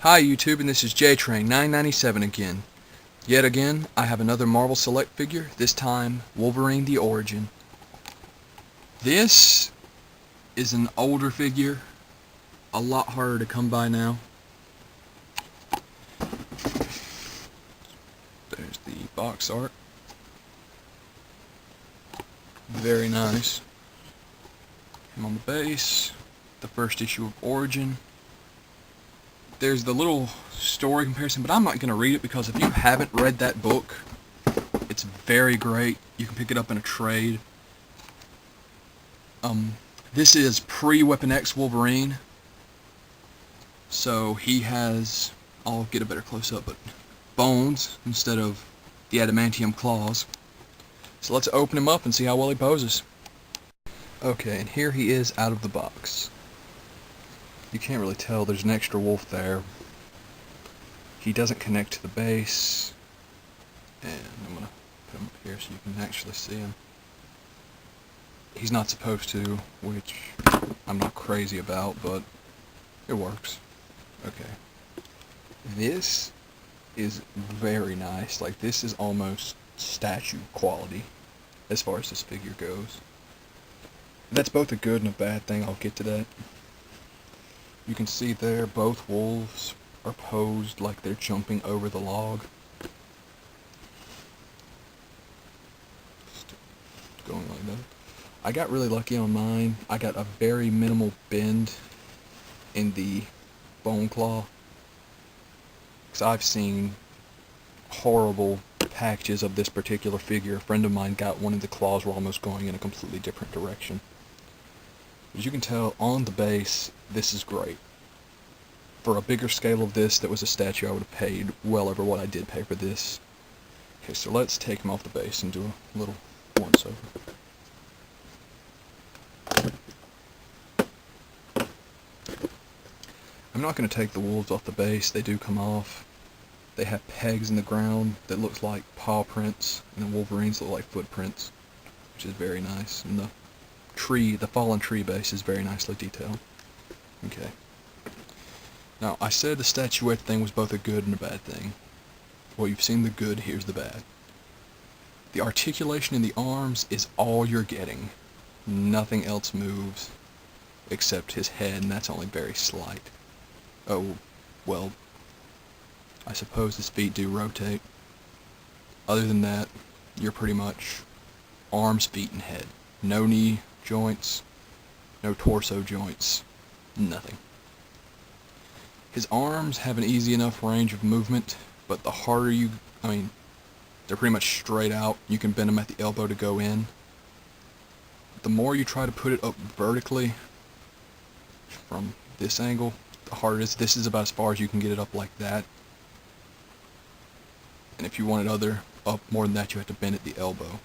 Hi YouTube, and this is JTrain 997 again. Yet again, I have another Marvel Select figure, this time Wolverine the Origin. This is an older figure, a lot harder to come by now. There's the box art. Very nice. Him on the base, the first issue of Origin. There's the little story comparison, but I'm not going to read it because if you haven't read that book, it's very great. You can pick it up in a trade. This is pre-Weapon X Wolverine, so he has, I'll get a better close-up, but bones instead of the adamantium claws. So let's open him up and see how well he poses. Okay, and here he is out of the box. You can't really tell, there's an extra wolf there. He doesn't connect to the base. And I'm going to put him up here so you can actually see him. He's not supposed to, which I'm not crazy about, but it works. Okay. This is very nice. Like, this is almost statue quality as far as this figure goes. That's both a good and a bad thing. I'll get to that. You can see there both wolves are posed like they're jumping over the log. Just going like that. I got really lucky on mine. I got a very minimal bend in the bone claw. Because I've seen horrible packages of this particular figure. A friend of mine got one of the claws were almost going in a completely different direction. As you can tell, on the base, this is great. For a bigger scale of this that was a statue, I would have paid well over what I did pay for this. Okay, so let's take him off the base and do a little once over. I'm not going to take the wolves off the base. They do come off. They have pegs in the ground that looks like paw prints, and the Wolverines look like footprints, which is very nice. And the fallen tree base is very nicely detailed. Okay. Now, I said the statuette thing was both a good and a bad thing. Well, you've seen the good, here's the bad. The articulation in the arms is all you're getting. Nothing else moves except his head, and that's only very slight. Oh, well, I suppose his feet do rotate. Other than that, you're pretty much arms, feet, and head. No knee joints, no torso joints, nothing. His arms have an easy enough range of movement, but the harder they're pretty much straight out. You can bend them at the elbow to go in. The more you try to put it up vertically, from this angle, the harder it is. This is about as far as you can get it up like that. And if you want it up more than that, you have to bend at the elbow,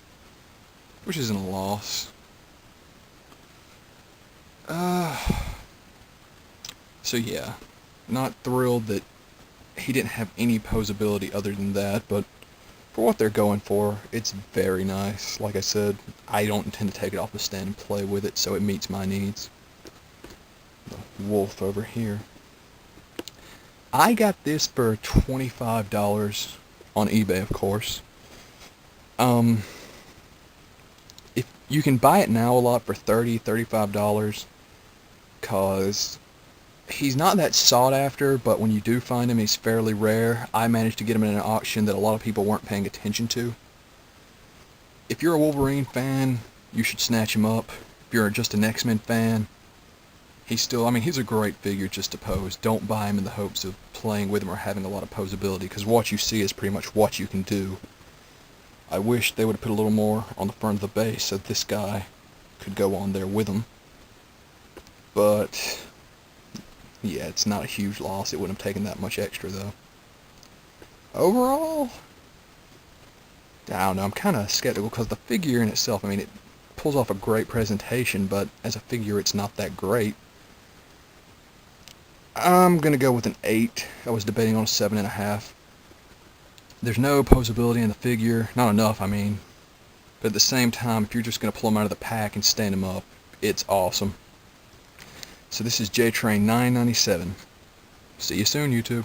which isn't a loss. So yeah, not thrilled that he didn't have any posability other than that, but for what they're going for, it's very nice. Like I said, I don't intend to take it off the stand and play with it, so it meets my needs. The wolf over here. I got this for $25 on eBay, of course. If you can buy it now a lot for $30, $35, cause he's not that sought after, but when you do find him, he's fairly rare. I managed to get him in an auction that a lot of people weren't paying attention to. If you're a Wolverine fan, you should snatch him up. If you're just an X-Men fan, he's a great figure just to pose. Don't buy him in the hopes of playing with him or having a lot of posability, because what you see is pretty much what you can do. I wish they would have put a little more on the front of the base so this guy could go on there with him. But yeah, it's not a huge loss. It wouldn't have taken that much extra, though. Overall, I don't know. I'm kind of skeptical because the figure in itself, it pulls off a great presentation, but as a figure, it's not that great. I'm going to go with an 8. I was debating on a 7.5. There's no posability in the figure. Not enough, But at the same time, if you're just going to pull him out of the pack and stand him up, it's awesome. So this is JTrain 997. See you soon, YouTube.